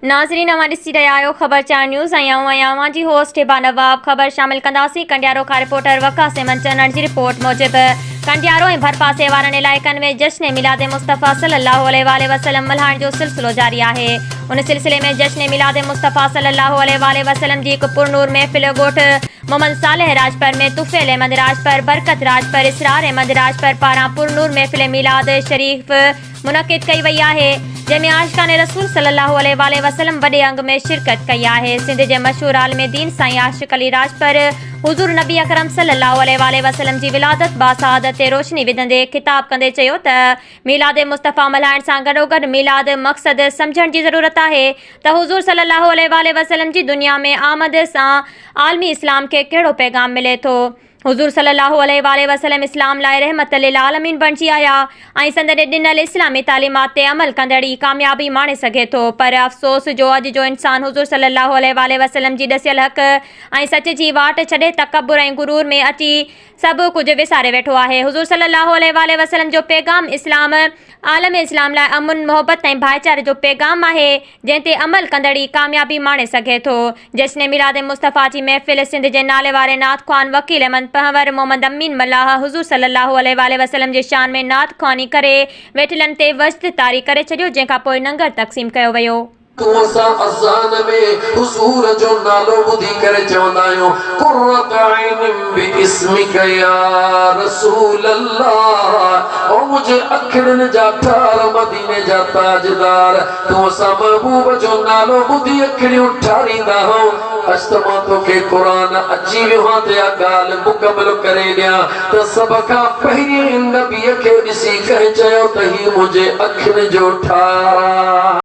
नाज़रीन अवां ॾिसी रहिया आहियो ख़बरचार न्यूज़ ऐं अवां जी होस्ट हिबा नवाब। ख़बर शामिल कंदासीं कंडियारो खां रिपोर्टर वकास अहमद चनड़ जी रिपोर्ट मूजिब कंडियारो ऐं भरपासे वारनि इलाइक़नि में जश्न मिलाद मुस्तफ़ा सल्लल्लाहु अलैहि वसल्लम मल्हाइण जो सिलसिलो जारी आहे। उन सिलसिले में जश्न मिलाद मुस्तफ़ा सल्लल्लाहु अलैहि वसल्लम जी हिकु पुरनूर महफ़िल ॻोठ मोहम्मद सालेह राजपर में तुफ़ैल अहमद राजपर, बरकत राजपर, इसरार अहमद राजपर पारां पुरनूर महफ़िल मिलाद शरीफ़ मुनक़िद कई वई आहे, जंहिंमें आशिक़ाने रसूल सल्लल्लाहु अलैहि वसल्लम वॾे अंग में शिरकत कई आहे। सिंध जे मशहूर आलिम दीन साईं आशिक़ अली राजपर हुज़ूर नबी अकरम सल्लल्लाहु अलैहि वसल्लम जी विलादत बासआदत ते रोशनी विझंदे ख़िताब कंदे चयो त मीलाद मुस्तफ़ा मल्हाइण सां गॾोगॾु मीलाद मक़सद सम्झण जी ज़रूरत आहे त हुज़ूर सल्लल्लाहु अलैहि वसल्लम जी दुनिया में आमद सां आलमी इस्लाम खे कहिड़ो पैगाम मिले थो। हुज़ूर सल्लल्लाहु अलैहि वसल्लम इस्लाम लाइ रहमत लिल आलमीन बणिजी आया ऐं संदनि ॾिनल इस्लामी तालीमात ते अमल कंदड़ कामयाबी माणे सघे थो। पर अफ़सोस जो अॼु जो इंसान हुज़ूर सल्लल्लाहु अलैहि वसल्लम जी ॾसियल हक़ ऐं सच जी वाट छॾे तकब्बुर ऐं गुरूर में अची सभु कुझु विसारे वेठो आहे। हुज़ूर सल्लल्लाहु अलैहि वसल्लम जो पैगाम इस्लाम आलम इस्लाम लाइ अमुन मोहब्बत ऐं भाईचारे जो पैगाम आहे, जंहिं ते अमल कंदड़ कामयाबी माणे सघे थो। जश्न मिलाद मुस्तफ़ा जी महफ़िल सिंध जे नाले वारे नात ख़्वान वकील अहमद पहवर मोहम्मद अमीन मल्लाह हुज़ूर सल्लल्लाहु अलैहि वसल्लम जे शान में नात ख़्वानी करे वेठलनि ते वज़्द तारी करे छॾियो, जंहिंखां पोइ लंगर तक़सीम कयो वियो। असां अज़ान में हुज़ूर जो नालो ॿुधी करे चवंदा आहियूं क़ुर्रत ऐन बिस्मिक या रसूल अल्लाह। ओ मुझे अखियुनि जा ठार मदीने जा ताजदार, तूं असां महबूब जो नालो ॿुधी अखियूं ठारींदा हो। अस्तमा तोखे क़ुरान अची वियो आहे त इहा ॻाल्हि मुकमल करे ॾियां त सभ खां पहिरीं नबीअ खे ॾिसी करे चयो त ही मुंहिंजे अखियुनि जो ठार।